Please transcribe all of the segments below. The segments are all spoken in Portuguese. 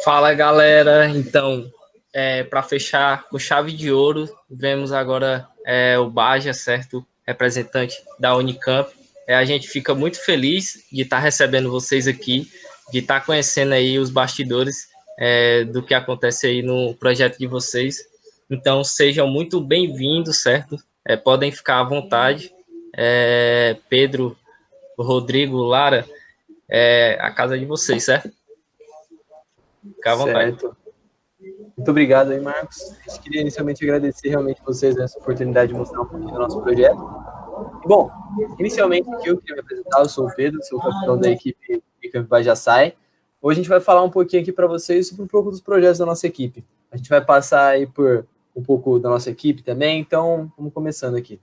Fala, galera. Então, para fechar com chave de ouro, vemos agora o Baja, certo? Representante da Unicamp. A gente fica muito feliz de estar recebendo vocês aqui, de estar conhecendo aí os bastidores do que acontece aí no projeto de vocês. Então, sejam muito bem-vindos, certo? Podem ficar à vontade. Pedro, Rodrigo, Lara, a casa de vocês, certo? Fica à vontade. Certo. Muito obrigado aí, Marcos. A gente queria inicialmente agradecer realmente vocês nessa oportunidade de mostrar um pouquinho do nosso projeto. Bom, inicialmente aqui eu queria me apresentar, eu sou o Pedro, sou o capitão da equipe Unicamp Bajasai. Hoje a gente vai falar um pouquinho aqui para vocês sobre um pouco dos projetos da nossa equipe. A gente vai passar aí por um pouco da nossa equipe também, então vamos começando aqui.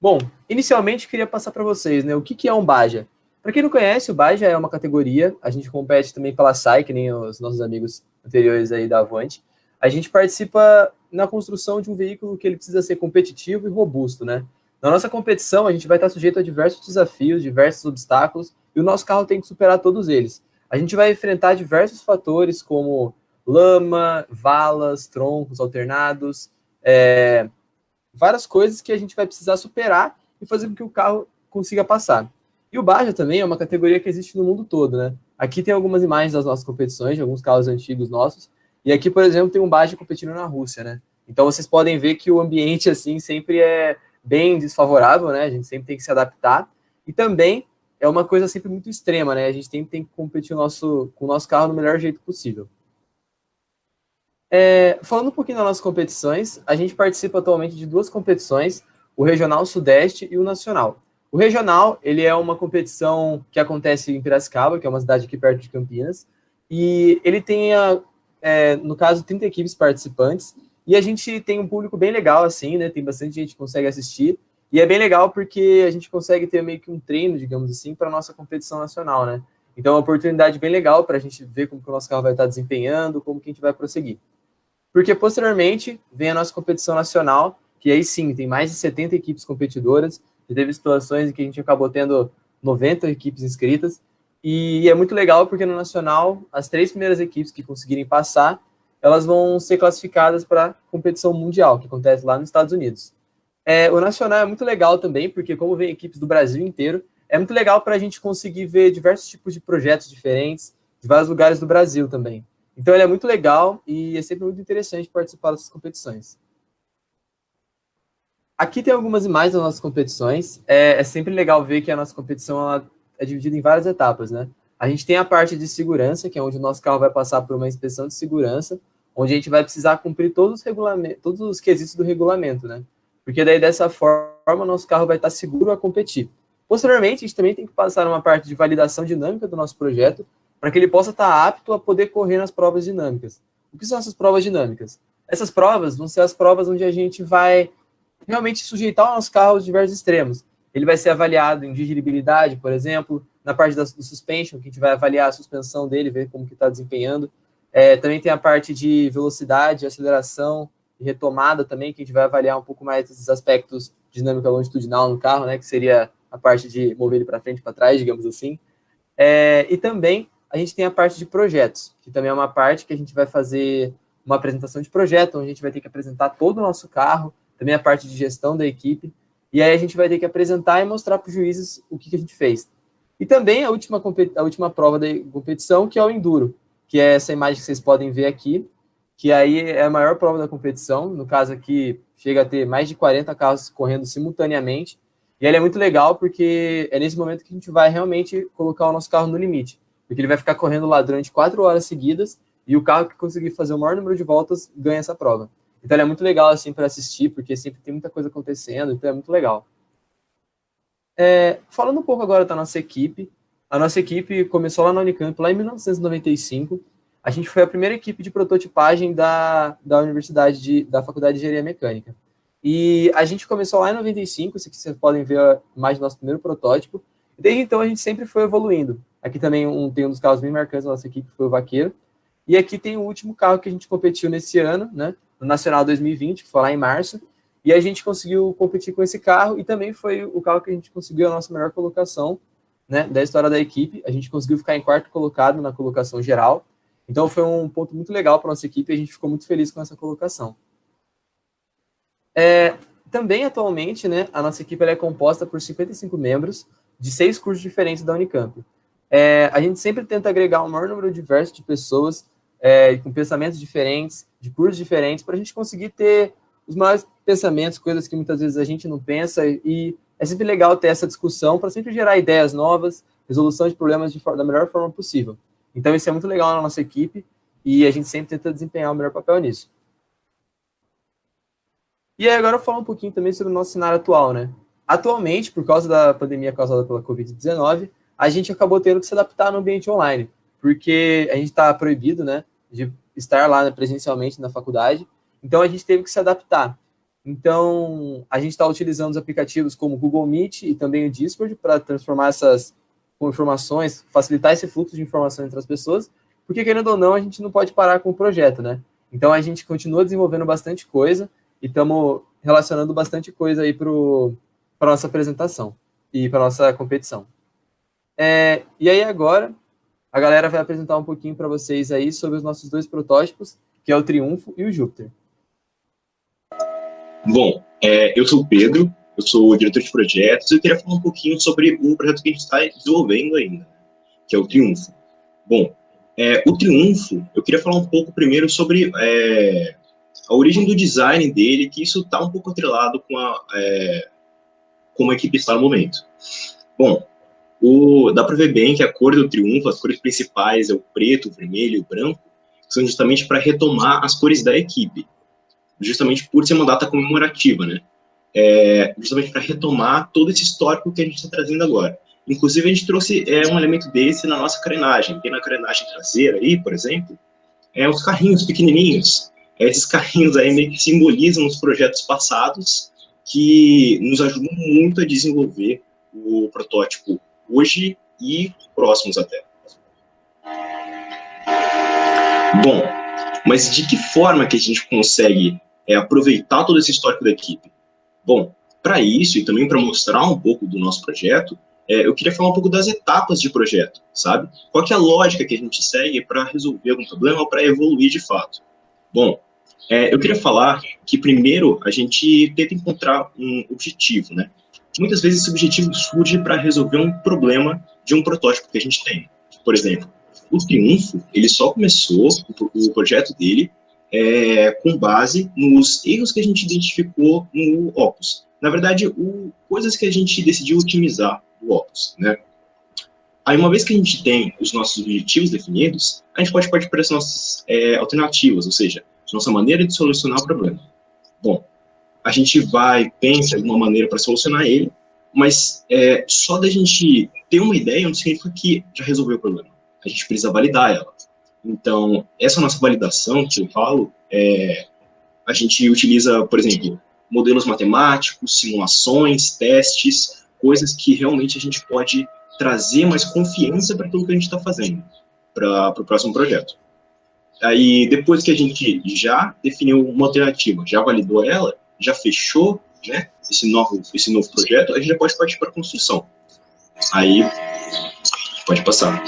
Bom, inicialmente eu queria passar para vocês, né, o que é um Baja. Para quem não conhece, o Baja é uma categoria, a gente compete também pela SAI, que nem os nossos amigos anteriores aí da Avante. A gente participa na construção de um veículo que ele precisa ser competitivo e robusto, né? Na nossa competição, a gente vai estar sujeito a diversos desafios, diversos obstáculos, e o nosso carro tem que superar todos eles. A gente vai enfrentar diversos fatores, como lama, valas, troncos alternados, várias coisas que a gente vai precisar superar e fazer com que o carro consiga passar. E o Baja também é uma categoria que existe no mundo todo, né? Aqui tem algumas imagens das nossas competições, de alguns carros antigos nossos, e aqui, por exemplo, tem um Baja competindo na Rússia, né? Então vocês podem ver que o ambiente, assim, sempre é bem desfavorável, né? A gente sempre tem que se adaptar, e também é uma coisa sempre muito extrema, né? A gente tem que competir com o nosso carro no melhor jeito possível. Falando um pouquinho das nossas competições, a gente participa atualmente de duas competições, o Regional Sudeste e o Nacional. O Regional, ele é uma competição que acontece em Piracicaba, que é uma cidade aqui perto de Campinas, e ele tem, no caso, 30 equipes participantes, e a gente tem um público bem legal, assim, né? Tem bastante gente que consegue assistir, e é bem legal porque a gente consegue ter meio que um treino, digamos assim, para a nossa competição nacional, né? Então é uma oportunidade bem legal para a gente ver como que o nosso carro vai estar desempenhando, como que a gente vai prosseguir. Porque posteriormente vem a nossa competição nacional, que aí sim, tem mais de 70 equipes competidoras, já teve situações em que a gente acabou tendo 90 equipes inscritas, e é muito legal porque no nacional, as 3 primeiras equipes que conseguirem passar, elas vão ser classificadas para a competição mundial, que acontece lá nos Estados Unidos. O nacional é muito legal também, porque como vem equipes do Brasil inteiro, é muito legal para a gente conseguir ver diversos tipos de projetos diferentes, de vários lugares do Brasil também. Então ele é muito legal e é sempre muito interessante participar dessas competições. Aqui tem algumas imagens das nossas competições. É sempre legal ver que a nossa competição ela é dividida em várias etapas, né? A gente tem a parte de segurança, que é onde o nosso carro vai passar por uma inspeção de segurança, onde a gente vai precisar cumprir todos os quesitos do regulamento, né? Porque daí, dessa forma, o nosso carro vai estar seguro a competir. Posteriormente, a gente também tem que passar uma parte de validação dinâmica do nosso projeto, para que ele possa estar apto a poder correr nas provas dinâmicas. O que são essas provas dinâmicas? Essas provas vão ser as provas onde a gente vai realmente sujeitar o nosso carro aos diversos extremos. Ele vai ser avaliado em dirigibilidade, por exemplo, na parte do suspension, que a gente vai avaliar a suspensão dele, ver como que está desempenhando. Também tem a parte de velocidade, aceleração e retomada também, que a gente vai avaliar um pouco mais esses aspectos de dinâmica longitudinal no carro, né, que seria a parte de mover ele para frente e para trás, digamos assim. E também a gente tem a parte de projetos, que também é uma parte que a gente vai fazer uma apresentação de projeto, onde a gente vai ter que apresentar todo o nosso carro, também a parte de gestão da equipe, e aí a gente vai ter que apresentar e mostrar para os juízes o que a gente fez. E também a última prova da competição, que é o Enduro, que é essa imagem que vocês podem ver aqui, que aí é a maior prova da competição, no caso aqui chega a ter mais de 40 carros correndo simultaneamente, e ele é muito legal porque é nesse momento que a gente vai realmente colocar o nosso carro no limite, porque ele vai ficar correndo lá durante 4 horas seguidas, e o carro que conseguir fazer o maior número de voltas ganha essa prova. Então, ele é muito legal, assim, para assistir, porque sempre tem muita coisa acontecendo, então é muito legal. Falando um pouco agora da nossa equipe, a nossa equipe começou lá na Unicamp, lá em 1995. A gente foi a primeira equipe de prototipagem da universidade, da Faculdade de Engenharia Mecânica. E a gente começou lá em 95, isso aqui vocês podem ver mais do nosso primeiro protótipo. E desde então, a gente sempre foi evoluindo. Aqui também tem um dos carros bem marcantes da nossa equipe, que foi o Vaqueiro. E aqui tem o último carro que a gente competiu nesse ano, né? No Nacional 2020, que foi lá em março, e a gente conseguiu competir com esse carro, e também foi o carro que a gente conseguiu a nossa melhor colocação né, da história da equipe. A gente conseguiu ficar em quarto colocado na colocação geral. Então foi um ponto muito legal para a nossa equipe e a gente ficou muito feliz com essa colocação. Também, atualmente, né, a nossa equipe ela é composta por 55 membros de 6 cursos diferentes da Unicamp. A gente sempre tenta agregar um maior número diverso de pessoas com pensamentos diferentes, de cursos diferentes, para a gente conseguir ter os maiores pensamentos, coisas que muitas vezes a gente não pensa, e é sempre legal ter essa discussão para sempre gerar ideias novas, resolução de problemas da melhor forma possível. Então, isso é muito legal na nossa equipe e a gente sempre tenta desempenhar o melhor papel nisso. E aí, agora eu vou falar um pouquinho também sobre o nosso cenário atual, né? Atualmente, por causa da pandemia causada pela Covid-19, a gente acabou tendo que se adaptar no ambiente online, porque a gente está proibido, né, de estar lá presencialmente na faculdade, então a gente teve que se adaptar. Então, a gente está utilizando os aplicativos como o Google Meet e também o Discord para transformar essas informações, facilitar esse fluxo de informação entre as pessoas, porque, querendo ou não, a gente não pode parar com o projeto, né? Então, a gente continua desenvolvendo bastante coisa e estamos relacionando bastante coisa aí para a nossa apresentação e para a nossa competição. E aí, agora, a galera vai apresentar um pouquinho para vocês aí sobre os nossos 2 protótipos, que é o Triunfo e o Júpiter. Bom, eu sou o Pedro, eu sou o diretor de projetos, e eu queria falar um pouquinho sobre o projeto que a gente está desenvolvendo ainda, que é o Triunfo. Bom, o Triunfo, eu queria falar um pouco primeiro sobre a origem do design dele, que isso está um pouco atrelado com como a equipe está no momento. Bom, dá para ver bem que a cor do Triunfo, as cores principais é o preto, o vermelho e o branco, são justamente para retomar as cores da equipe, justamente por ser uma data comemorativa, né? Justamente para retomar todo esse histórico que a gente está trazendo agora. Inclusive, a gente trouxe um elemento desse na nossa carenagem. Tem na carenagem traseira aí, por exemplo, os carrinhos pequenininhos. Esses carrinhos aí meio que simbolizam os projetos passados que nos ajudam muito a desenvolver o protótipo hoje e próximos até. Bom, mas de que forma que a gente consegue aproveitar todo esse histórico da equipe? Bom, para isso e também para mostrar um pouco do nosso projeto, eu queria falar um pouco das etapas de projeto, sabe? Qual que é a lógica que a gente segue para resolver algum problema ou para evoluir de fato? Bom, eu queria falar que primeiro a gente tenta encontrar um objetivo, né? Muitas vezes esse objetivo surge para resolver um problema de um protótipo que a gente tem. Por exemplo, o Triunfo, ele só começou o projeto dele com base nos erros que a gente identificou no Opus. Na verdade, coisas que a gente decidiu otimizar do Opus, né? Aí, uma vez que a gente tem os nossos objetivos definidos, a gente pode partir para as nossas alternativas, ou seja, nossa maneira de solucionar o problema. Bom, a gente pensa em uma maneira para solucionar ele, mas só da gente ter uma ideia não significa que já resolveu o problema. A gente precisa validar ela. Então, essa nossa validação que eu falo, a gente utiliza, por exemplo, modelos matemáticos, simulações, testes, coisas que realmente a gente pode trazer mais confiança para aquilo que a gente está fazendo, para o próximo projeto. Aí, depois que a gente já definiu uma alternativa, já validou ela, já fechou, né, esse novo projeto, a gente já pode partir para a construção. Aí, pode passar.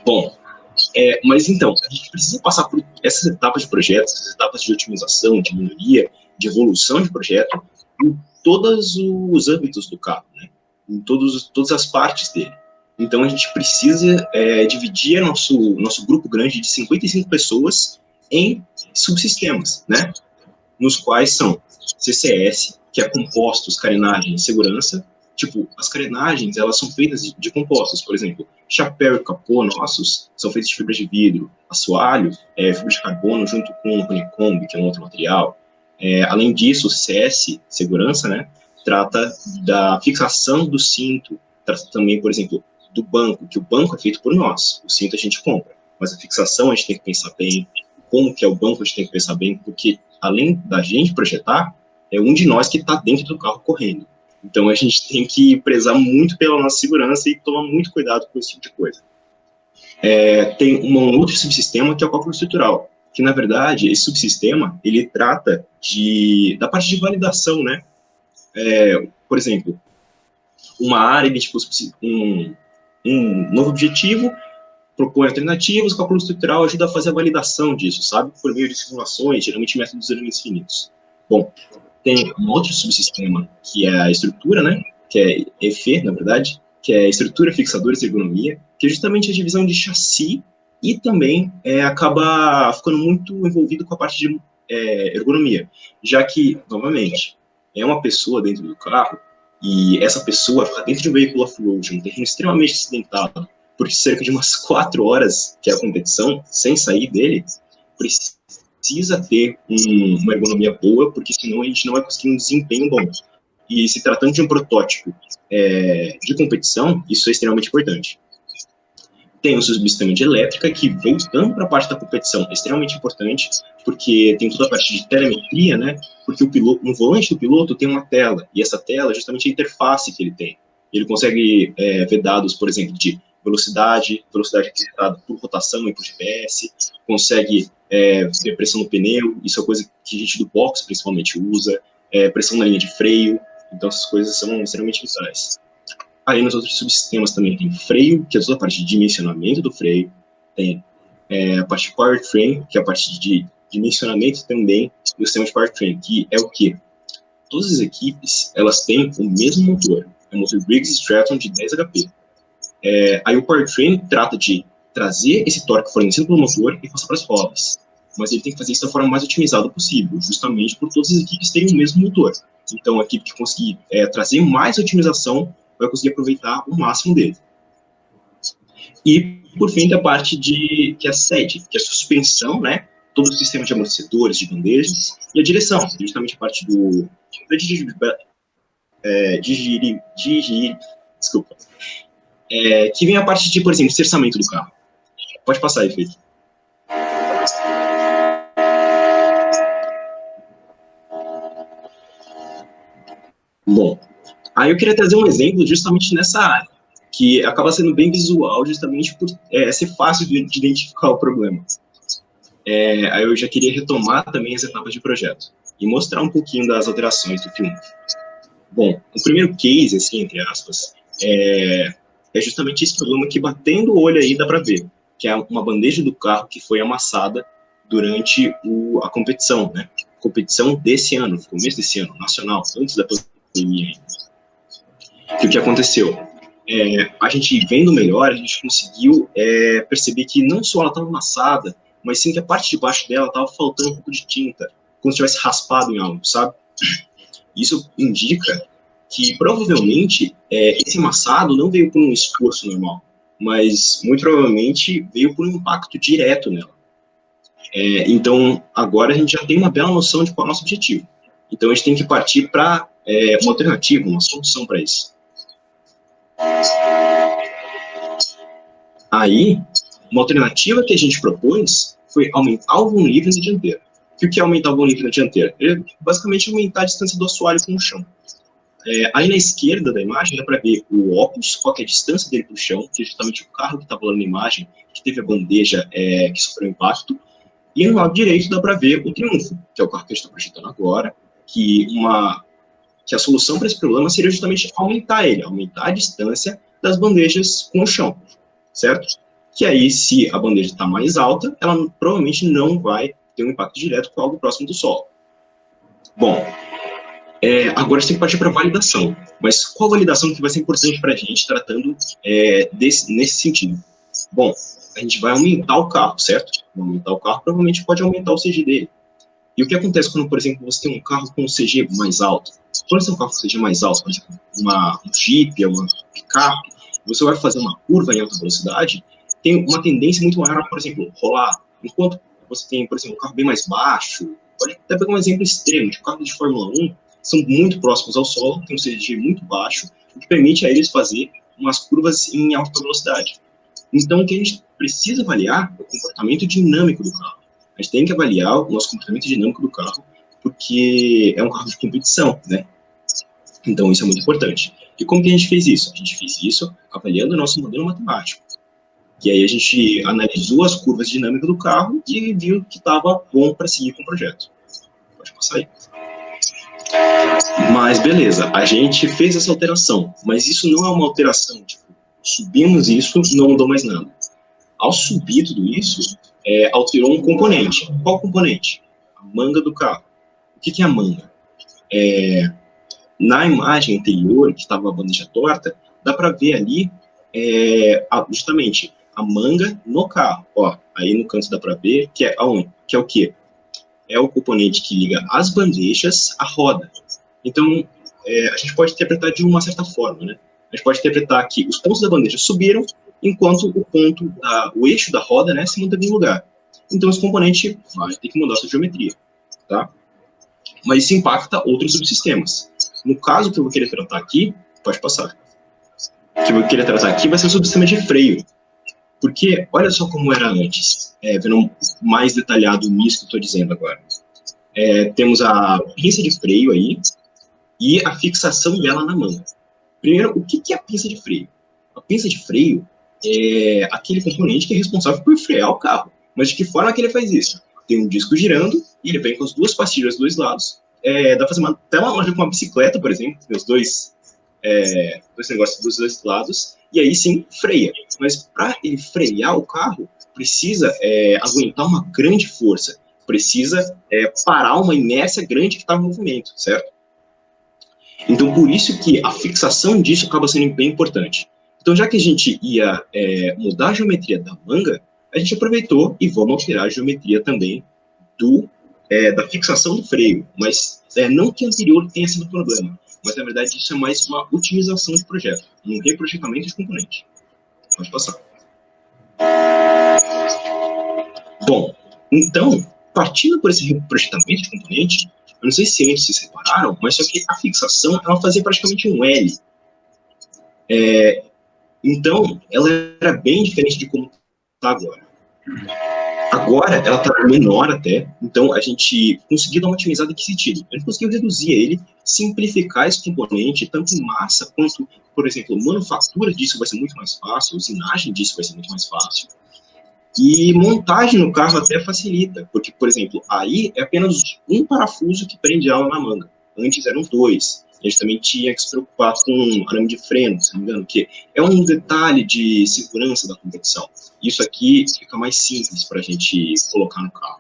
Bom, mas então, a gente precisa passar por essas etapas de projeto, essas etapas de otimização, de melhoria, de evolução de projeto, em todos os âmbitos do carro, né? Em todas as partes dele. Então, a gente precisa dividir nosso grupo grande de 55 pessoas em subsistemas, né? Nos quais são CCS, que é compostos, carenagem e segurança. Tipo, as carenagens, elas são feitas de compostos, por exemplo, chapéu e capô nossos são feitos de fibra de vidro, assoalho, fibra de carbono junto com o honeycomb, que é um outro material. Além disso, o CCS, segurança, né, trata da fixação do cinto, trata também, por exemplo, do banco, que o banco é feito por nós, o cinto a gente compra, mas a fixação a gente tem que pensar bem, como que é o banco a gente tem que pensar bem, porque além da gente projetar, é um de nós que está dentro do carro correndo. Então, a gente tem que prezar muito pela nossa segurança e tomar muito cuidado com esse tipo de coisa. Tem um outro subsistema que é o cálculo estrutural, que, na verdade, esse subsistema, ele trata da parte de validação, né? por exemplo, uma área identificou um novo objetivo, propõe alternativas, o cálculo estrutural ajuda a fazer a validação disso, sabe? Por meio de simulações, geralmente métodos de elementos finitos. Bom, tem um outro subsistema, que é a estrutura, né? Que é EFE, na verdade, que é estrutura, fixadores e ergonomia, que é justamente a divisão de chassi e também acaba ficando muito envolvido com a parte de ergonomia, já que, novamente, é uma pessoa dentro do carro e essa pessoa fica dentro de um veículo off-road, um terreno extremamente acidentado, por cerca de umas 4 horas, que é a competição, sem sair dele, precisa ter uma ergonomia boa, porque senão a gente não vai conseguir um desempenho bom. E se tratando de um protótipo de competição, isso é extremamente importante. Tem o subsistema de elétrica, que, voltando para a parte da competição, é extremamente importante, porque tem toda a parte de telemetria, né? Porque o piloto, no volante do piloto tem uma tela, e essa tela é justamente a interface que ele tem. Ele consegue ver dados, por exemplo, de velocidade representada por rotação e por GPS, consegue ver pressão no pneu, isso é coisa que a gente do box principalmente usa, pressão na linha de freio, então essas coisas são extremamente vitais. Aí nos outros subsistemas também tem freio, que é toda a parte de dimensionamento do freio, tem a parte de powertrain, que é a parte de dimensionamento também do sistema de powertrain, que é o quê? Todas as equipes, elas têm o mesmo motor, é o motor Briggs Stratton de 10 HP. Aí o powertrain trata de trazer esse torque fornecido pelo motor e passar para as rodas, mas ele tem que fazer isso da forma mais otimizada possível, justamente por todas as equipes terem o mesmo motor. Então a equipe que conseguir trazer mais otimização vai conseguir aproveitar o máximo dele. E, por fim, tem a parte que é a sede, que é a suspensão, né? Todo o sistema de amortecedores, de bandejas, e a direção, justamente a parte desculpa. Que vem a parte de, por exemplo, cerçamento do carro. Pode passar aí, Felipe. Bom, aí eu queria trazer um exemplo justamente nessa área, que acaba sendo bem visual justamente por ser fácil de identificar o problema. Aí eu já queria retomar também as etapas de projeto e mostrar um pouquinho das alterações do Triumph. Bom, o primeiro case, assim, entre aspas, é justamente esse problema que, batendo o olho aí, dá para ver, que é uma bandeja do carro que foi amassada durante a competição, né? Competição desse ano, no começo desse ano, nacional, antes da pandemia ainda. E o que aconteceu? A gente vendo melhor, a gente conseguiu perceber que não só ela estava amassada, mas sim que a parte de baixo dela estava faltando um pouco de tinta, como se tivesse raspado em algo, sabe? Isso indica que provavelmente esse amassado não veio por um esforço normal, mas muito provavelmente veio por um impacto direto nela. Então, agora a gente já tem uma bela noção de qual é o nosso objetivo. Então, a gente tem que partir para uma alternativa, uma solução para isso. Aí, uma alternativa que a gente propôs foi aumentar o vão livre na dianteira. O que é aumentar o vão livre na dianteira? É basicamente aumentar a distância do assoalho com o chão. Aí na esquerda da imagem dá para ver o Opus, qual é a distância dele para o chão, que é justamente o carro que está falando na imagem, que teve a bandeja que sofreu impacto. E no lado direito dá para ver o Triunfo, que é o carro que a gente está projetando agora, que a solução para esse problema seria justamente aumentar a distância das bandejas com o chão, certo? Que aí, se a bandeja está mais alta, ela provavelmente não vai ter um impacto direto com algo próximo do solo. Bom, agora a gente tem que partir para a validação. Mas qual validação que vai ser importante para a gente tratando nesse sentido? Bom, a gente vai aumentar o carro, certo? Vai aumentar o carro, provavelmente pode aumentar o CG dele. E o que acontece quando, por exemplo, você tem um carro com um CG mais alto? Quando você tem um carro com um CG mais alto, por exemplo, um Jeep, uma picape, você vai fazer uma curva em alta velocidade, tem uma tendência muito maior a, por exemplo, rolar. Enquanto você tem, por exemplo, um carro bem mais baixo, pode até pegar um exemplo extremo, de carros de Fórmula 1, são muito próximos ao solo, tem um CG muito baixo, o que permite a eles fazer umas curvas em alta velocidade. Então, o que a gente precisa avaliar é o comportamento dinâmico do carro. A gente tem que avaliar o nosso comportamento dinâmico do carro, porque é um carro de competição, né? Então, isso é muito importante. E como que a gente fez isso? A gente fez isso avaliando o nosso modelo matemático. E aí a gente analisou as curvas dinâmicas do carro e viu que estava bom para seguir com o projeto. Pode passar aí. Mas beleza, a gente fez essa alteração, mas isso não é uma alteração, tipo, subimos isso, não mudou mais nada. Ao subir tudo isso, alterou um componente. Qual componente? A manga do carro. O que é a manga? Na imagem anterior, que estava a bandeja torta, dá para ver ali justamente a manga no carro. Ó, aí no canto dá para ver que é aonde? Que é o quê? É o componente que liga as bandejas à roda. Então, a gente pode interpretar de uma certa forma, né? A gente pode interpretar que os pontos da bandeja subiram, enquanto o eixo da roda, né, se manteve no lugar. Então, esse componente vai ter que mudar a sua geometria, tá? Mas isso impacta outros subsistemas. No caso que eu vou querer tratar aqui, pode passar. O que eu vou querer tratar aqui vai ser o subsistema de freio. Porque, olha só como era antes, vendo mais detalhado nisso que eu estou dizendo agora. Temos a pinça de freio aí e a fixação dela na manga. Primeiro, o que é a pinça de freio? A pinça de freio é aquele componente que é responsável por frear o carro. Mas de que forma que ele faz isso? Tem um disco girando e ele vem com as duas pastilhas dos dois lados. Dá para fazer até uma loja com uma bicicleta, por exemplo, tem os dois negócios dos dois lados, e aí sim freia. Mas para ele frear o carro, precisa aguentar uma grande força, precisa parar uma inércia grande que está em movimento, certo? Então, por isso que a fixação disso acaba sendo bem importante. Então, já que a gente ia mudar a geometria da manga, a gente aproveitou e vamos alterar a geometria também da fixação do freio. Mas não que a anterior tenha sido um problema, mas na verdade isso é mais uma otimização de projeto, um reprojetamento de componente. Pode passar. Bom, então, partindo por esse reprojetamento de componente, eu não sei se antes vocês repararam, mas só que a fixação, ela fazia praticamente um L. Então, ela era bem diferente de como está agora. Agora, ela está menor até, então a gente conseguiu dar uma otimizada em que sentido? A gente conseguiu reduzir ele, simplificar esse componente, tanto em massa quanto, por exemplo, manufatura disso vai ser muito mais fácil, usinagem disso vai ser muito mais fácil. E montagem no carro até facilita, porque, por exemplo, aí é apenas um parafuso que prende ela na manga. Antes eram dois. A gente também tinha que se preocupar com arame de freno, se não me engano, que é um detalhe de segurança da competição. Isso aqui fica mais simples para a gente colocar no carro.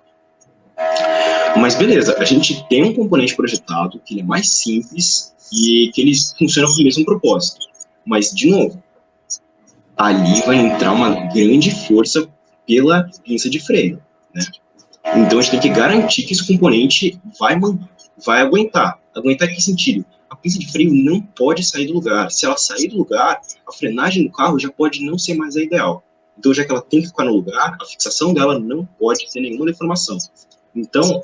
Mas beleza, a gente tem um componente projetado que ele é mais simples e que ele funciona com o mesmo propósito. Mas, de novo, ali vai entrar uma grande força pela pinça de freio, né? Então a gente tem que garantir que esse componente vai aguentar. Aguentar em que sentido? A pinça de freio não pode sair do lugar. Se ela sair do lugar, a frenagem do carro já pode não ser mais a ideal. Então, já que ela tem que ficar no lugar, a fixação dela não pode ter nenhuma deformação. Então,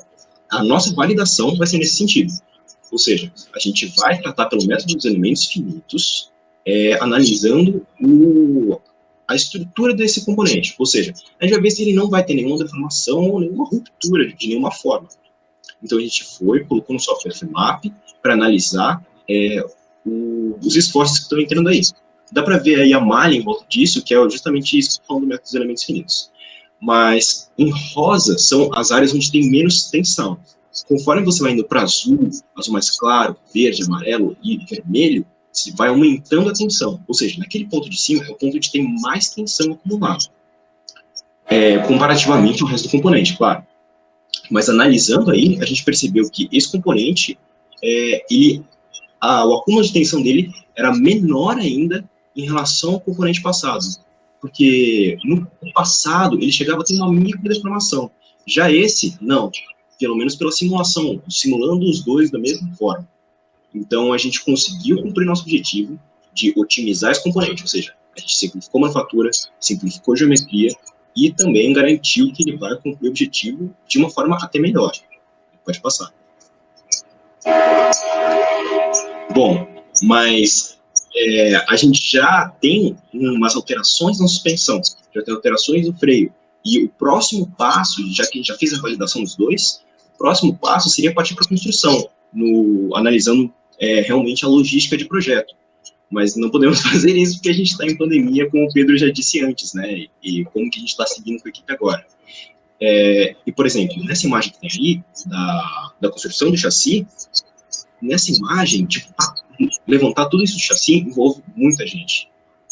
a nossa validação vai ser nesse sentido. Ou seja, a gente vai tratar pelo método dos elementos finitos, analisando a estrutura desse componente. Ou seja, a gente vai ver se ele não vai ter nenhuma deformação ou nenhuma ruptura de nenhuma forma. Então, a gente colocou no software FMAP para analisar os esforços que estão entrando aí. Dá para ver aí a malha em volta disso, que é justamente isso que eu falo do método dos elementos finitos. Mas, em rosa, são as áreas onde tem menos tensão. Conforme você vai indo para azul mais claro, verde, amarelo e vermelho, você vai aumentando a tensão. Ou seja, naquele ponto de cima é o ponto onde tem mais tensão acumulada. Comparativamente ao resto do componente, claro. Mas analisando aí, a gente percebeu que esse componente, o acúmulo de tensão dele era menor ainda em relação ao componente passado. Porque no passado ele chegava a ter uma microdeformação. Já esse, não. Pelo menos pela simulação, simulando os dois da mesma forma. Então a gente conseguiu cumprir nosso objetivo de otimizar esse componente. Ou seja, a gente simplificou a manufatura, simplificou a geometria e também garantiu que ele vai cumprir o objetivo de uma forma até melhor. Pode passar. Bom, mas a gente já tem umas alterações na suspensão, já tem alterações no freio. E o próximo passo, já que a gente já fez a validação dos dois, o próximo passo seria partir para a construção, analisando realmente a logística de projeto. Mas não podemos fazer isso porque a gente está em pandemia, como o Pedro já disse antes, né? E como que a gente está seguindo com a equipe agora. E, por exemplo, nessa imagem que tem aí, da construção do chassi, nessa imagem, tipo, levantar tudo isso do chassi envolve muita gente.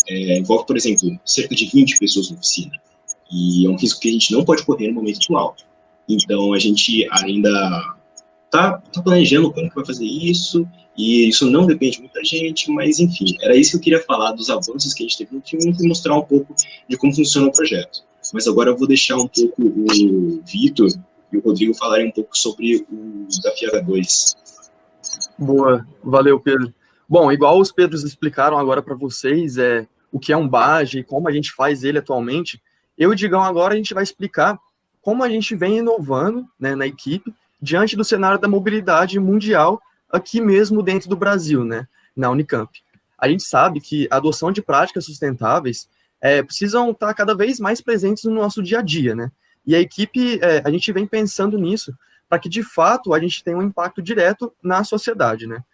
Envolve, por exemplo, cerca de 20 pessoas na oficina. E é um risco que a gente não pode correr no momento atual. Então, a gente ainda está planejando como que vai fazer isso, e isso não depende de muita gente, mas, enfim, era isso que eu queria falar dos avanços que a gente teve no filme e mostrar um pouco de como funciona o projeto. Mas agora eu vou deixar um pouco o Vitor e o Rodrigo falarem um pouco sobre o Desafio H2. Boa, valeu, Pedro. Bom, igual os Pedros explicaram agora para vocês, o que é um BAGE e como a gente faz ele atualmente, eu e o Digão agora a gente vai explicar como a gente vem inovando, né, na equipe diante do cenário da mobilidade mundial aqui mesmo dentro do Brasil, né, na Unicamp. A gente sabe que a adoção de práticas sustentáveis precisam estar cada vez mais presentes no nosso dia a dia, né, e a equipe, a gente vem pensando nisso para que, de fato, a gente tenha um impacto direto na sociedade, né.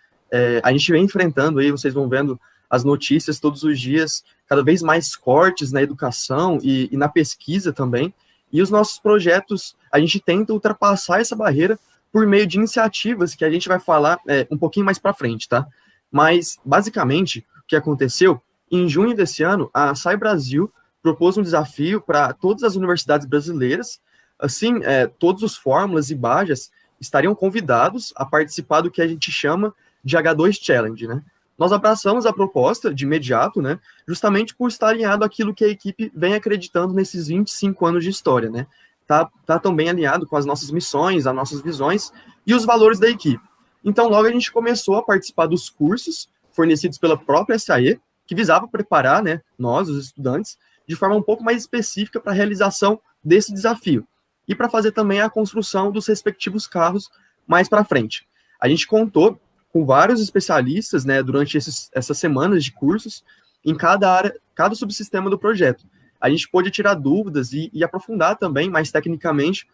A gente vem enfrentando aí, vocês vão vendo as notícias todos os dias, cada vez mais cortes na educação e na pesquisa também, e os nossos projetos, a gente tenta ultrapassar essa barreira por meio de iniciativas que a gente vai falar um pouquinho mais para frente, tá? Mas, basicamente, o que aconteceu, em junho desse ano, a SAI Brasil propôs um desafio para todas as universidades brasileiras, assim, todos os fórmulas e bajas estariam convidados a participar do que a gente chama de H2 Challenge, né? Nós abraçamos a proposta de imediato, né, justamente por estar alinhado àquilo que a equipe vem acreditando nesses 25 anos de história, né? Tá também alinhado com as nossas missões, as nossas visões e os valores da equipe. Então, logo a gente começou a participar dos cursos fornecidos pela própria SAE, que visava preparar, né, nós, os estudantes, de forma um pouco mais específica para a realização desse desafio e para fazer também a construção dos respectivos carros mais para frente. A gente contou com vários especialistas, né, durante essas semanas de cursos, em cada área, cada subsistema do projeto. A gente pôde tirar dúvidas e aprofundar também, mais tecnicamente,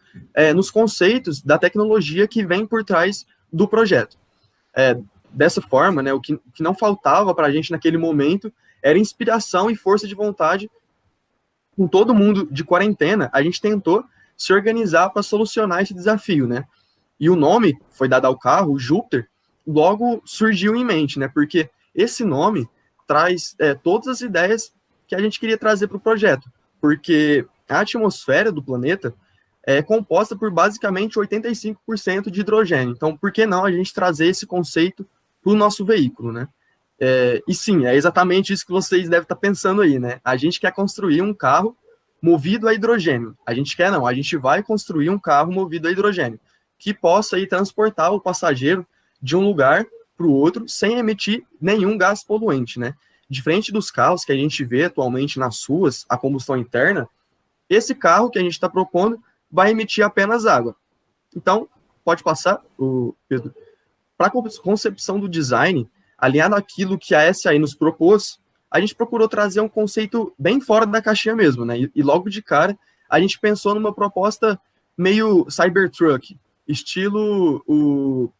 nos conceitos da tecnologia que vem por trás do projeto. Dessa forma, né, o que não faltava para a gente naquele momento era inspiração e força de vontade. Com todo mundo de quarentena, a gente tentou se organizar para solucionar esse desafio, né? E o nome foi dado ao carro, o Júpiter, logo surgiu em mente, né? Porque esse nome traz todas as ideias que a gente queria trazer para o projeto. Porque a atmosfera do planeta é composta por basicamente 85% de hidrogênio. Então, por que não a gente trazer esse conceito para o nosso veículo, né? E sim, é exatamente isso que vocês devem estar pensando aí, né? A gente quer construir um carro movido a hidrogênio. A gente vai construir um carro movido a hidrogênio, que possa aí transportar o passageiro de um lugar para o outro sem emitir nenhum gás poluente, né? Diferente dos carros que a gente vê atualmente nas ruas, a combustão interna, esse carro que a gente está propondo vai emitir apenas água. Então, pode passar, Pedro. Para a concepção do design, alinhado àquilo que a SAE nos propôs, a gente procurou trazer um conceito bem fora da caixinha mesmo, né? E logo de cara, a gente pensou numa proposta meio Cybertruck, estilo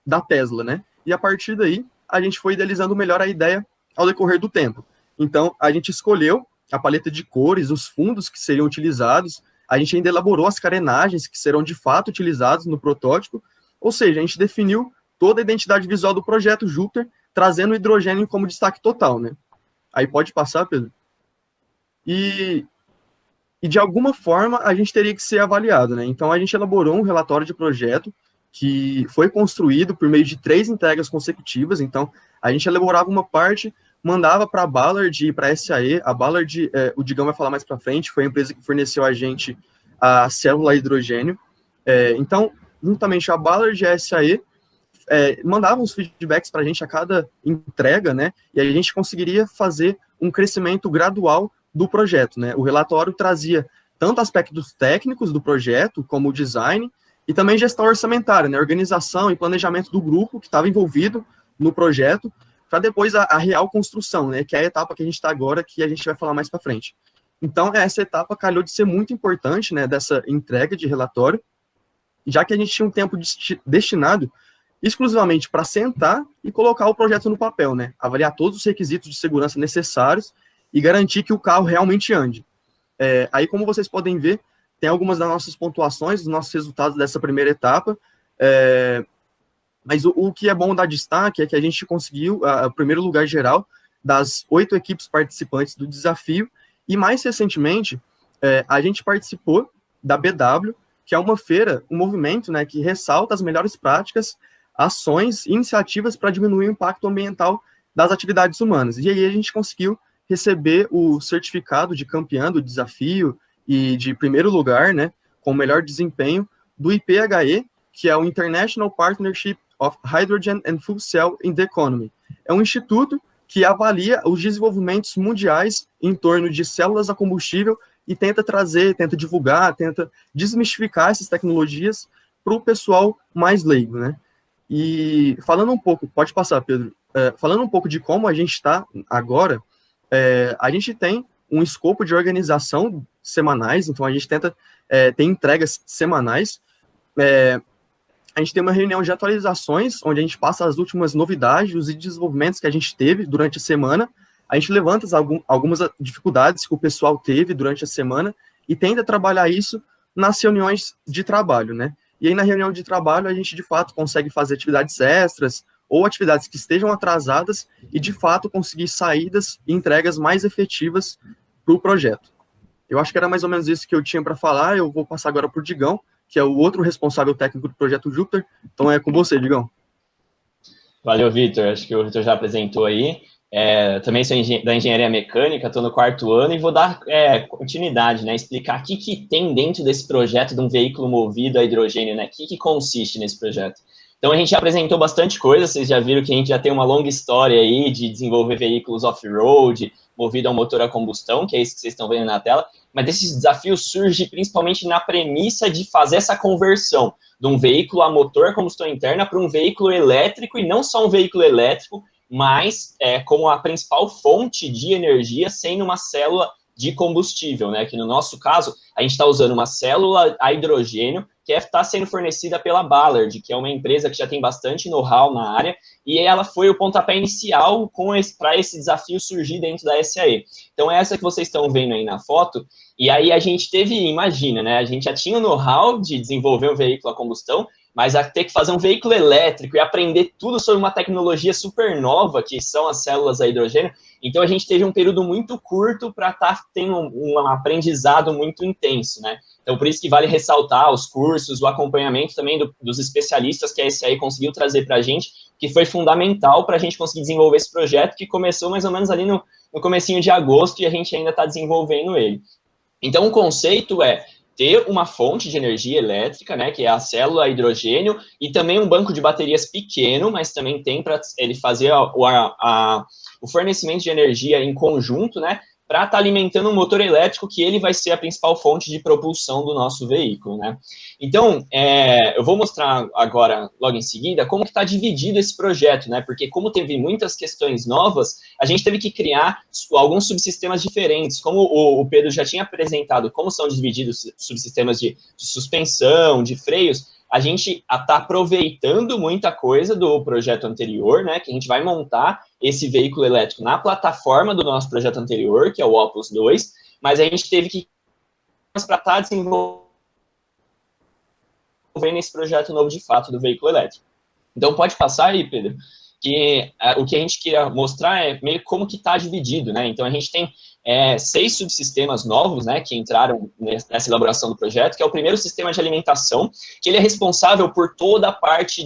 da Tesla, né? E a partir daí, a gente foi idealizando melhor a ideia ao decorrer do tempo. Então, a gente escolheu a paleta de cores, os fundos que seriam utilizados, a gente ainda elaborou as carenagens que serão de fato utilizados no protótipo, ou seja, a gente definiu toda a identidade visual do projeto Júpiter, trazendo o hidrogênio como destaque total, né? Aí pode passar, Pedro? E de alguma forma a gente teria que ser avaliado, né? Então a gente elaborou um relatório de projeto que foi construído por meio de 3 entregas consecutivas. Então a gente elaborava uma parte, mandava para a Ballard e para a SAE. A Ballard, o Digão vai falar mais para frente, foi a empresa que forneceu a gente a célula hidrogênio. Então, juntamente a Ballard e a SAE mandavam os feedbacks para a gente a cada entrega, né? E aí a gente conseguiria fazer um crescimento gradual do projeto, né? O relatório trazia tanto aspectos técnicos do projeto, como o design, e também gestão orçamentária, né? Organização e planejamento do grupo que estava envolvido no projeto, para depois a real construção, né? Que é a etapa que a gente está agora, que a gente vai falar mais para frente. Então, essa etapa calhou de ser muito importante, né? Dessa entrega de relatório, já que a gente tinha um tempo destinado exclusivamente para sentar e colocar o projeto no papel, né? Avaliar todos os requisitos de segurança necessários e garantir que o carro realmente ande. Aí, como vocês podem ver, tem algumas das nossas pontuações, dos nossos resultados dessa primeira etapa. Mas o que é bom dar destaque é que a gente conseguiu o primeiro lugar geral das 8 equipes participantes do desafio, e mais recentemente, a gente participou da BW, que é uma feira, um movimento, né, que ressalta as melhores práticas, ações e iniciativas para diminuir o impacto ambiental das atividades humanas. E aí a gente conseguiu receber o certificado de campeã do desafio e de primeiro lugar, né, com o melhor desempenho do IPHE, que é o International Partnership of Hydrogen and Fuel Cell in the Economy. É um instituto que avalia os desenvolvimentos mundiais em torno de células a combustível e tenta trazer, tenta divulgar, tenta desmistificar essas tecnologias para o pessoal mais leigo, né? E falando um pouco, pode passar, Pedro, falando um pouco de como a gente está agora, a gente tem um escopo de organização semanais, então a gente tenta ter entregas semanais, a gente tem uma reunião de atualizações, onde a gente passa as últimas novidades e desenvolvimentos que a gente teve durante a semana, a gente levanta algumas dificuldades que o pessoal teve durante a semana e tenta trabalhar isso nas reuniões de trabalho, né? E aí, na reunião de trabalho, a gente, de fato, consegue fazer atividades extras ou atividades que estejam atrasadas e, de fato, conseguir saídas e entregas mais efetivas para o projeto. Eu acho que era mais ou menos isso que eu tinha para falar. Eu vou passar agora para o Digão, que é o outro responsável técnico do projeto Júpiter. Então, é com você, Digão. Valeu, Vitor. Acho que o Vitor já apresentou aí. Também sou da engenharia mecânica, estou no 4º ano e vou dar continuidade, né? Explicar o que tem dentro desse projeto de um veículo movido a hidrogênio, né? O que consiste nesse projeto. Então, a gente já apresentou bastante coisa, vocês já viram que a gente já tem uma longa história aí de desenvolver veículos off-road, movido a um motor a combustão, que é isso que vocês estão vendo na tela, mas esse desafio surge principalmente na premissa de fazer essa conversão de um veículo a motor a combustão interna para um veículo elétrico, e não só um veículo elétrico, mas como a principal fonte de energia, sendo uma célula de combustível, né? Que no nosso caso, a gente está usando uma célula a hidrogênio, que está sendo fornecida pela Ballard, que é uma empresa que já tem bastante know-how na área, e ela foi o pontapé inicial para esse desafio surgir dentro da SAE. Então, é essa que vocês estão vendo aí na foto, e aí a gente teve, imagina, né? A gente já tinha o know-how de desenvolver um veículo a combustão, mas a ter que fazer um veículo elétrico e aprender tudo sobre uma tecnologia super nova, que são as células a hidrogênio. Então, a gente teve um período muito curto para estar tendo um aprendizado muito intenso, né? Então, por isso que vale ressaltar os cursos, o acompanhamento também dos especialistas que a SAE conseguiu trazer para a gente, que foi fundamental para a gente conseguir desenvolver esse projeto, que começou mais ou menos ali no comecinho de agosto, e a gente ainda está desenvolvendo ele. Então, o conceito é ter uma fonte de energia elétrica, né, que é a célula a hidrogênio, e também um banco de baterias pequeno, mas também tem para ele fazer o fornecimento de energia em conjunto, né, para estar alimentando um motor elétrico, que ele vai ser a principal fonte de propulsão do nosso veículo, né. Então, eu vou mostrar agora, logo em seguida, como que está dividido esse projeto, né, porque como teve muitas questões novas, a gente teve que criar alguns subsistemas diferentes, como o Pedro já tinha apresentado, como são divididos subsistemas de suspensão, de freios. A gente está aproveitando muita coisa do projeto anterior, né, que a gente vai montar esse veículo elétrico na plataforma do nosso projeto anterior, que é o Opus 2, mas a gente teve que para estar desenvolvendo esse projeto novo de fato do veículo elétrico. Então, pode passar aí, Pedro, que o que a gente queria mostrar é meio como que está dividido, né? Então, a gente tem 6 subsistemas novos, né, que entraram nessa elaboração do projeto, que é o primeiro sistema de alimentação, que ele é responsável por toda a parte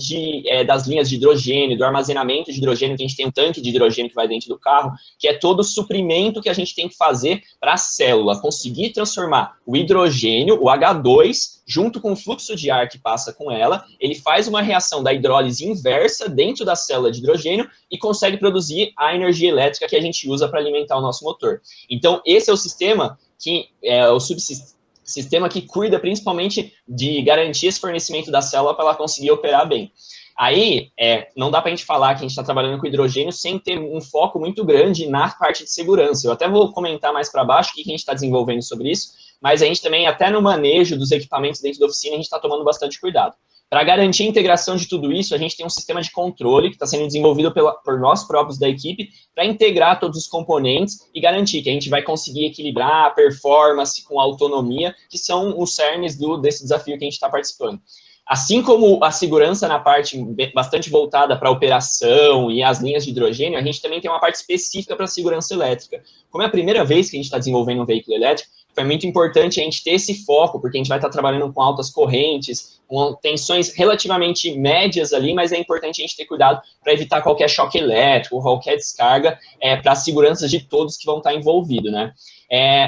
das linhas de hidrogênio, do armazenamento de hidrogênio, que a gente tem um tanque de hidrogênio que vai dentro do carro, que é todo o suprimento que a gente tem que fazer para a célula conseguir transformar o hidrogênio, o H2, junto com o fluxo de ar que passa com ela, ele faz uma reação da hidrólise inversa dentro da célula de hidrogênio e consegue produzir a energia elétrica que a gente usa para alimentar o nosso motor. Então, esse é o sistema que é o subsistema que cuida principalmente de garantir esse fornecimento da célula para ela conseguir operar bem. Aí, não dá para a gente falar que a gente está trabalhando com hidrogênio sem ter um foco muito grande na parte de segurança. Eu até vou comentar mais para baixo o que a gente está desenvolvendo sobre isso, mas a gente também, até no manejo dos equipamentos dentro da oficina, a gente está tomando bastante cuidado. Para garantir a integração de tudo isso, a gente tem um sistema de controle que está sendo desenvolvido por nós próprios da equipe para integrar todos os componentes e garantir que a gente vai conseguir equilibrar a performance com a autonomia, que são os cernes desse desafio que a gente está participando. assim como a segurança na parte bastante voltada para a operação e as linhas de hidrogênio, a gente também tem uma parte específica para a segurança elétrica. Como é a primeira vez que a gente está desenvolvendo um veículo elétrico, foi muito importante a gente ter esse foco, porque a gente vai estar trabalhando com altas correntes, com tensões relativamente médias ali, mas é importante a gente ter cuidado para evitar qualquer choque elétrico, qualquer descarga, para a segurança de todos que vão estar envolvidos, né?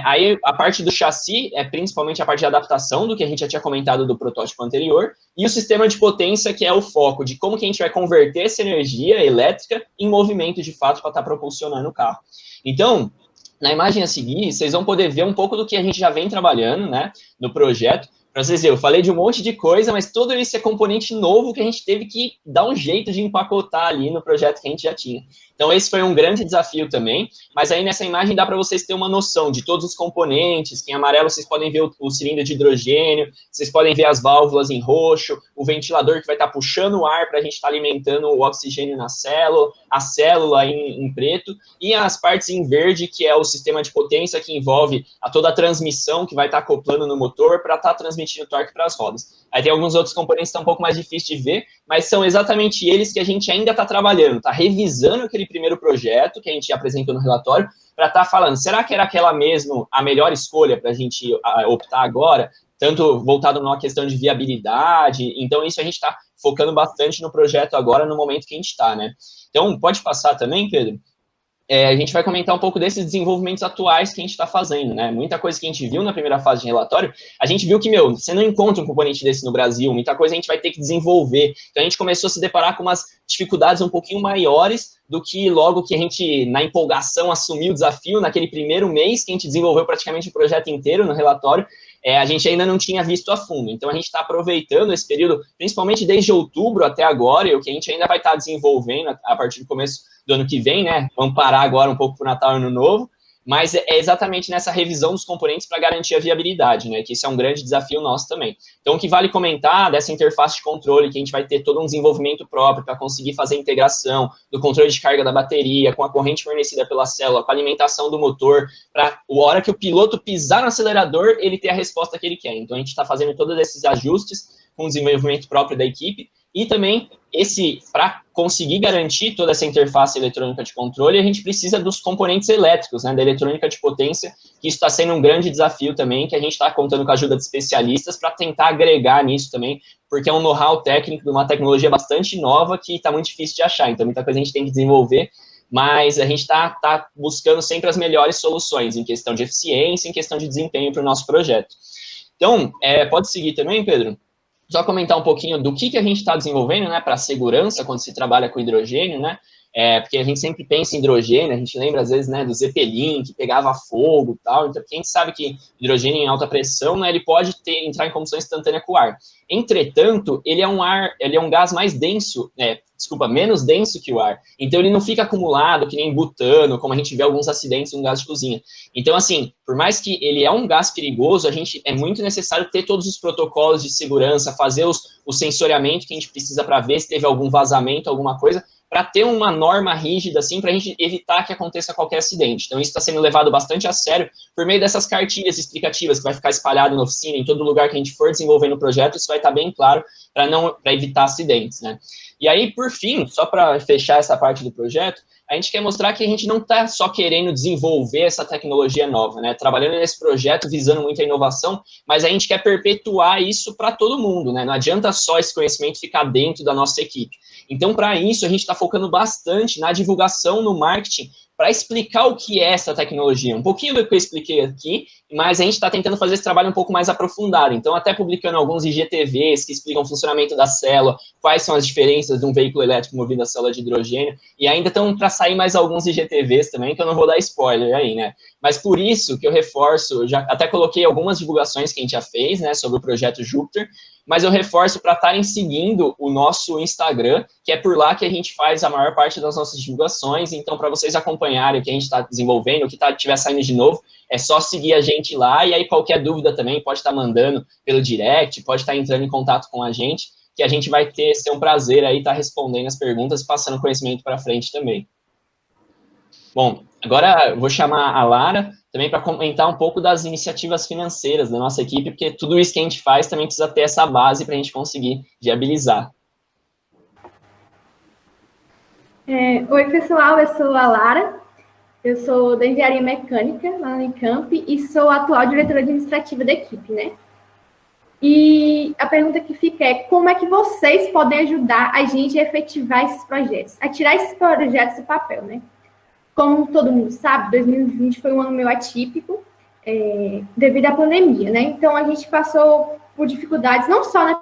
Aí a parte do chassi é principalmente a parte de adaptação do que a gente já tinha comentado do protótipo anterior, e o sistema de potência, que é o foco de como que a gente vai converter essa energia elétrica em movimento de fato para estar propulsionando o carro. Então, na imagem a seguir, vocês vão poder ver um pouco do que a gente já vem trabalhando, né, no projeto. Para vocês verem, eu falei de um monte de coisa, mas tudo isso é componente novo que a gente teve que dar um jeito de empacotar ali no projeto que a gente já tinha. Então, esse foi um grande desafio também, mas aí nessa imagem dá para vocês terem uma noção de todos os componentes, que em amarelo vocês podem ver o cilindro de hidrogênio, vocês podem ver as válvulas em roxo, o ventilador que vai estar puxando o ar para a gente estar alimentando o oxigênio na célula, a célula em preto, e as partes em verde, que é o sistema de potência que envolve toda a transmissão que vai estar acoplando no motor para estar transmitindo torque para as rodas. Aí tem alguns outros componentes que estão um pouco mais difíceis de ver, mas são exatamente eles que a gente ainda está trabalhando, está revisando aquele primeiro projeto que a gente apresentou no relatório, para estar falando, será que era aquela mesmo a melhor escolha para a gente optar agora, tanto voltado numa questão de viabilidade, então isso a gente está focando bastante no projeto agora, no momento que a gente está, né? Então, pode passar também, Pedro? A gente vai comentar um pouco desses desenvolvimentos atuais que a gente está fazendo, né? Muita coisa que a gente viu na primeira fase de relatório, a gente viu que, você não encontra um componente desse no Brasil, muita coisa a gente vai ter que desenvolver. Então, a gente começou a se deparar com umas dificuldades um pouquinho maiores do que logo que a gente, na empolgação, assumiu o desafio, naquele primeiro mês que a gente desenvolveu praticamente o projeto inteiro no relatório, a gente ainda não tinha visto a fundo. Então, a gente está aproveitando esse período, principalmente desde outubro até agora, e o que a gente ainda vai estar desenvolvendo a partir do começo do ano que vem, né? Vamos parar agora um pouco para o Natal e Ano Novo, mas é exatamente nessa revisão dos componentes para garantir a viabilidade, né? Que isso é um grande desafio nosso também. Então, o que vale comentar dessa interface de controle, que a gente vai ter todo um desenvolvimento próprio para conseguir fazer a integração do controle de carga da bateria, com a corrente fornecida pela célula, com a alimentação do motor, para a hora que o piloto pisar no acelerador, ele ter a resposta que ele quer. Então, a gente está fazendo todos esses ajustes com o desenvolvimento próprio da equipe, e também, para conseguir garantir toda essa interface eletrônica de controle, a gente precisa dos componentes elétricos, né, da eletrônica de potência, que isso está sendo um grande desafio também, que a gente está contando com a ajuda de especialistas para tentar agregar nisso também, porque é um know-how técnico de uma tecnologia bastante nova que está muito difícil de achar, então muita coisa a gente tem que desenvolver, mas a gente está buscando sempre as melhores soluções em questão de eficiência, em questão de desempenho para o nosso projeto. Então, pode seguir também, Pedro? Só comentar um pouquinho do que a gente está desenvolvendo, né, para segurança, quando se trabalha com hidrogênio, né, porque a gente sempre pensa em hidrogênio, a gente lembra, às vezes, né, do Zeppelin, que pegava fogo e tal, então, quem sabe que hidrogênio em alta pressão, né, ele pode entrar em combustão instantânea com o ar. Entretanto, ele é um gás mais denso, menos denso que o ar. Então, ele não fica acumulado, que nem butano, como a gente vê alguns acidentes no gás de cozinha. Então, assim, por mais que ele é um gás perigoso, é muito necessário ter todos os protocolos de segurança, fazer o sensoriamento que a gente precisa para ver se teve algum vazamento, alguma coisa, para ter uma norma rígida, assim, para a gente evitar que aconteça qualquer acidente. Então, isso está sendo levado bastante a sério por meio dessas cartilhas explicativas que vai ficar espalhado na oficina, em todo lugar que a gente for desenvolvendo o projeto, isso vai estar bem claro para evitar acidentes, né? E aí, por fim, só para fechar essa parte do projeto, a gente quer mostrar que a gente não está só querendo desenvolver essa tecnologia nova, né? Trabalhando nesse projeto, visando muita inovação, mas a gente quer perpetuar isso para todo mundo, né? Não adianta só esse conhecimento ficar dentro da nossa equipe. Então, para isso, a gente está focando bastante na divulgação, no marketing, para explicar o que é essa tecnologia. Um pouquinho do que eu expliquei aqui, mas a gente está tentando fazer esse trabalho um pouco mais aprofundado. Então, até publicando alguns IGTVs que explicam o funcionamento da célula, quais são as diferenças de um veículo elétrico movido a célula de hidrogênio, e ainda estão para sair mais alguns IGTVs também, que eu não vou dar spoiler aí, né? Mas por isso que eu reforço, já até coloquei algumas divulgações que a gente já fez, né, sobre o projeto Júpiter, mas eu reforço para estarem seguindo o nosso Instagram, que é por lá que a gente faz a maior parte das nossas divulgações. Então, para vocês acompanharem o que a gente está desenvolvendo, o que estiver saindo de novo, é só seguir a gente lá, e aí qualquer dúvida também pode estar mandando pelo direct, pode estar entrando em contato com a gente, que a gente vai ser um prazer aí estar respondendo as perguntas e passando conhecimento para frente também. Bom, agora eu vou chamar a Lara também para comentar um pouco das iniciativas financeiras da nossa equipe, porque tudo isso que a gente faz também precisa ter essa base para a gente conseguir viabilizar. Oi, pessoal, eu sou a Lara, eu sou da Engenharia Mecânica, lá na Unicamp, e sou a atual diretora administrativa da equipe, né? E a pergunta que fica é, como é que vocês podem ajudar a gente a efetivar esses projetos, a tirar esses projetos do papel, né? Como todo mundo sabe, 2020 foi um ano meio atípico, devido à pandemia, né? Então, a gente passou por dificuldades, não só na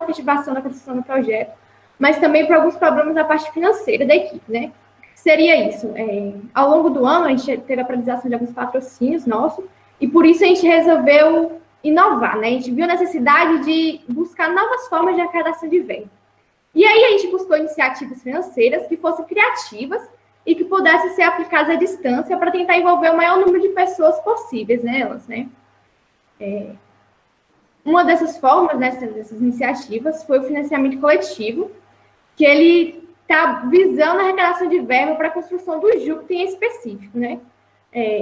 efetivação da construção do projeto, mas também por alguns problemas na parte financeira da equipe, né? Seria isso. Ao longo do ano, a gente teve a paralisação de alguns patrocínios nossos, e por isso a gente resolveu inovar, né? A gente viu a necessidade de buscar novas formas de arrecadação de verba. E aí a gente buscou iniciativas financeiras que fossem criativas e que pudessem ser aplicadas à distância para tentar envolver o maior número de pessoas possíveis nelas, né? Uma dessas formas, dessas iniciativas, foi o financiamento coletivo, que ele está visando a arrecadação de verba para a construção do Júpiter em específico, né?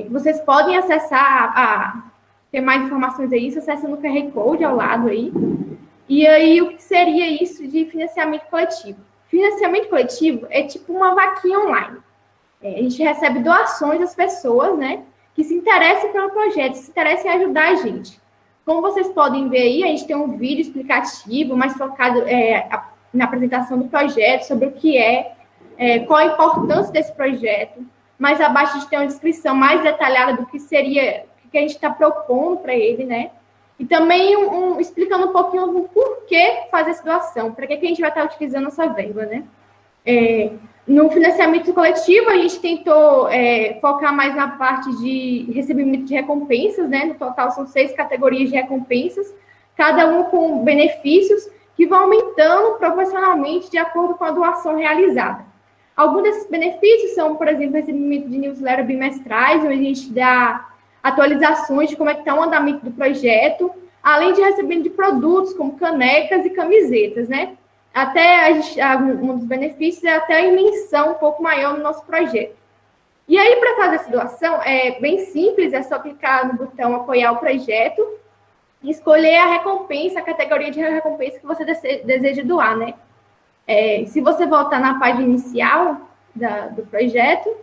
Vocês podem acessar, ter mais informações aí, acessando o QR Code ao lado aí. E aí, o que seria isso de financiamento coletivo? Financiamento coletivo é tipo uma vaquinha online. A gente recebe doações das pessoas, né, que se interessam pelo projeto, se interessam em ajudar a gente. Como vocês podem ver aí, a gente tem um vídeo explicativo, mais focado na apresentação do projeto, sobre o que qual a importância desse projeto. Mais abaixo a gente tem uma descrição mais detalhada do que seria, o que a gente está propondo para ele, né? E também explicando um pouquinho do porquê fazer essa doação, para que a gente vai estar utilizando essa verba, né? No financiamento coletivo, a gente tentou focar mais na parte de recebimento de recompensas, né? No total, são 6 categorias de recompensas, cada uma com benefícios que vão aumentando proporcionalmente de acordo com a doação realizada. Alguns desses benefícios são, por exemplo, recebimento de newsletters bimestrais, onde a gente dá atualizações de como é que está o andamento do projeto, além de recebimento de produtos como canecas e camisetas, né? Até um dos benefícios é até a dimensão um pouco maior no nosso projeto. E aí, para fazer essa doação, é bem simples, é só clicar no botão apoiar o projeto e escolher a recompensa, a categoria de recompensa que você deseja doar, né? Se você voltar na página inicial do projeto,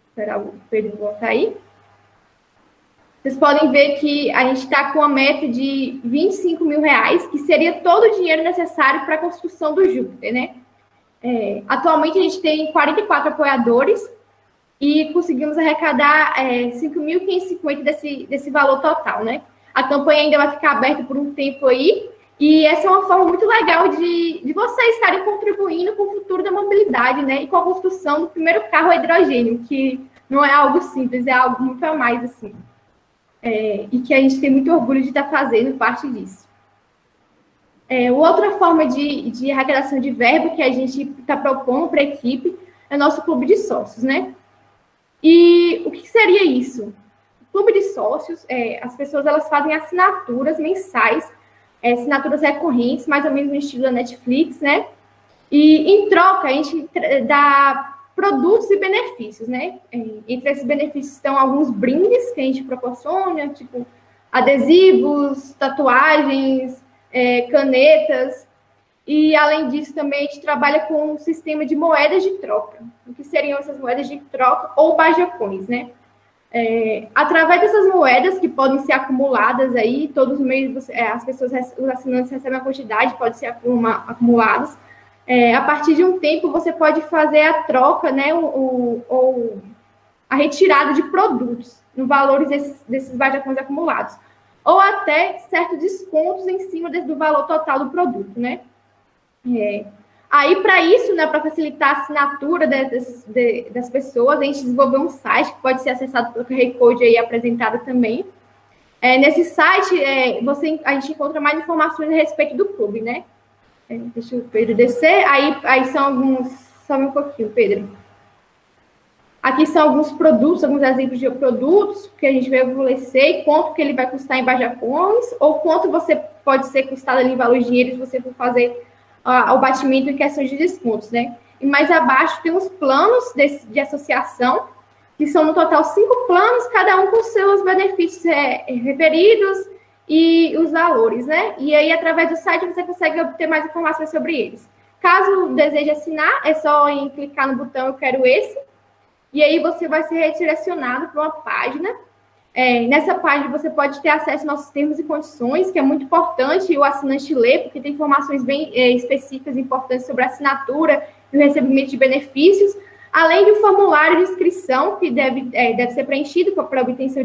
esperar o Pedro voltar aí, vocês podem ver que a gente está com a meta de R$25 mil, que seria todo o dinheiro necessário para a construção do Júpiter, né? Atualmente, a gente tem 44 apoiadores e conseguimos arrecadar 5.550 desse valor total, né? A campanha ainda vai ficar aberta por um tempo aí, e essa é uma forma muito legal de vocês estarem contribuindo com o futuro da mobilidade, né? E com a construção do primeiro carro a hidrogênio, que não é algo simples, é algo muito a mais, assim. E que a gente tem muito orgulho de estar fazendo parte disso. Outra forma de arrecadação de verba que a gente está propondo para a equipe é o nosso clube de sócios, né? E o que seria isso? O clube de sócios, as pessoas elas fazem assinaturas mensais, assinaturas recorrentes, mais ou menos no estilo da Netflix, né? E, em troca, a gente dá produtos e benefícios, né? Entre esses benefícios estão alguns brindes que a gente proporciona, tipo adesivos, tatuagens, canetas, e além disso também a gente trabalha com um sistema de moedas de troca. O que seriam essas moedas de troca ou Bajacoins, né? Através dessas moedas que podem ser acumuladas aí, todos os meses as pessoas, os assinantes recebem a quantidade, pode ser acumuladas. A partir de um tempo, você pode fazer a troca, né, ou a retirada de produtos no valor desses Bajacoins acumulados, ou até certos descontos em cima do valor total do produto, né? Aí, para isso, né, para facilitar a assinatura das pessoas, a gente desenvolveu um site que pode ser acessado pelo QR Code aí apresentado também. Nesse site, a gente encontra mais informações a respeito do clube, né? Deixa o Pedro descer. Aí são alguns... Só um pouquinho, Pedro. Aqui são alguns produtos, alguns exemplos de produtos que a gente vai estabelecer e quanto que ele vai custar em Bajacoins, ou quanto você pode ser custado ali em valor de dinheiro se você for fazer o batimento em questões de descontos, né? E mais abaixo tem os planos de associação, que são no total 5 planos, cada um com seus benefícios referidos e os valores, né? E aí, através do site, você consegue obter mais informações sobre eles. Caso deseje assinar, é só clicar no botão Eu Quero Esse, e aí você vai ser redirecionado para uma página. Nessa página você pode ter acesso aos nossos termos e condições, que é muito importante o assinante ler, porque tem informações bem específicas e importantes sobre a assinatura e o recebimento de benefícios, além de um formulário de inscrição que deve ser preenchido para a obtenção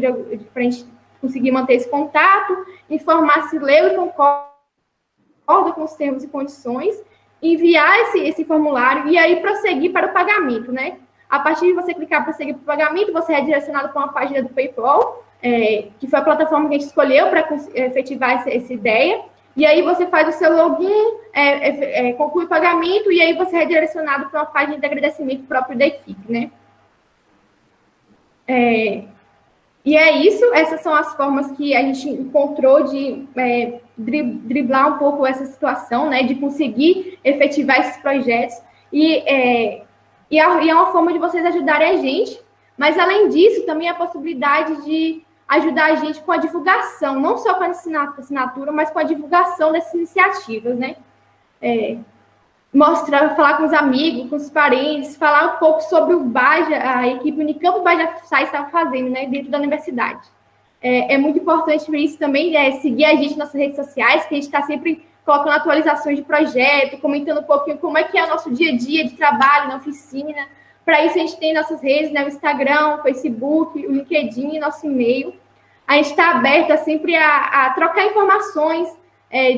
para a gente conseguir manter esse contato, informar se leu e concorda com os termos e condições, enviar esse formulário e aí prosseguir para o pagamento, né? A partir de você clicar para seguir para o pagamento, você é direcionado para uma página do PayPal, que foi a plataforma que a gente escolheu para efetivar essa ideia. E aí você faz o seu login, conclui o pagamento, e aí você é redirecionado para uma página de agradecimento próprio da equipe, né? E é isso, essas são as formas que a gente encontrou de driblar um pouco essa situação, né? De conseguir efetivar esses projetos. E é uma forma de vocês ajudarem a gente, mas além disso, também a possibilidade de ajudar a gente com a divulgação, não só com a assinatura, mas com a divulgação dessas iniciativas, né? Falar com os amigos, com os parentes, falar um pouco sobre o Baja, a equipe Unicamp Baja Sai está fazendo, né, dentro da universidade. É muito importante para isso também, seguir a gente nas nossas redes sociais, que a gente está sempre colocando atualizações de projeto, comentando um pouquinho como é que é o nosso dia a dia de trabalho na oficina. Para isso, a gente tem nossas redes, né, o Instagram, o Facebook, o LinkedIn e nosso e-mail. A gente está aberta sempre a trocar informações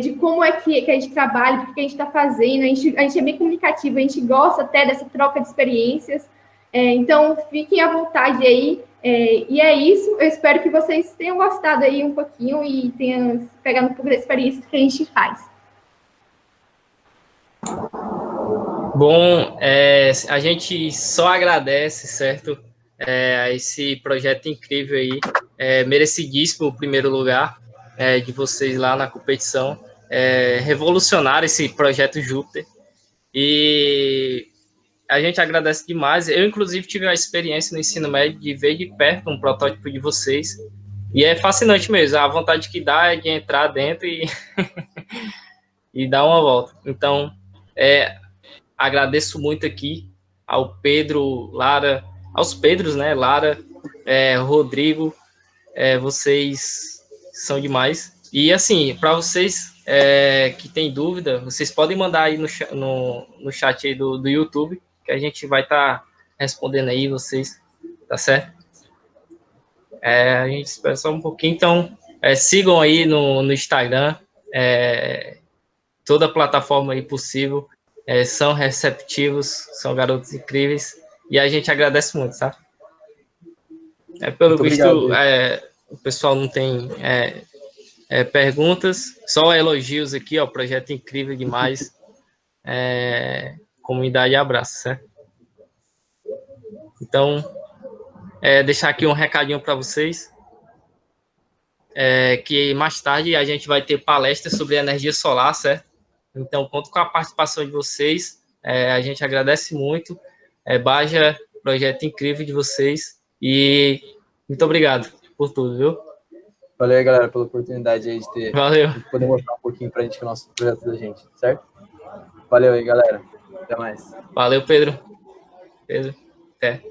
de como é que a gente trabalha, o que a gente está fazendo. A gente é bem comunicativo, a gente gosta até dessa troca de experiências. Então, fiquem à vontade aí. E é isso. Eu espero que vocês tenham gostado aí um pouquinho e tenham pegado um pouco da experiência que a gente faz. Bom, a gente só agradece, certo, a esse projeto incrível aí, merecidíssimo o primeiro lugar de vocês lá na competição, revolucionar esse projeto Júpiter, e a gente agradece demais. Eu, inclusive, tive a experiência no ensino médio de ver de perto um protótipo de vocês, e é fascinante mesmo, a vontade que dá é de entrar dentro e, e dar uma volta. Então, agradeço muito aqui ao Pedro, Lara, aos Pedros, né, Lara, Rodrigo, vocês são demais. E, assim, para vocês que têm dúvida, vocês podem mandar aí no chat aí do YouTube, que a gente vai estar respondendo aí vocês, tá certo? A gente espera só um pouquinho, então sigam aí no Instagram, toda a plataforma aí possível, são receptivos, são garotos incríveis, e a gente agradece muito, tá? Pelo Muito visto, obrigado. o pessoal não tem perguntas, só elogios aqui, ó, projeto incrível demais, comunidade abraço, certo? Então, deixar aqui um recadinho para vocês, que mais tarde a gente vai ter palestra sobre energia solar, certo? Então, conto com a participação de vocês, a gente agradece muito, Baja, projeto incrível de vocês, e muito obrigado por tudo, viu? Valeu aí, galera, pela oportunidade aí Valeu. de poder mostrar um pouquinho pra gente o nosso projeto da gente, certo? Valeu aí, galera. Até mais. Valeu, Pedro. Até.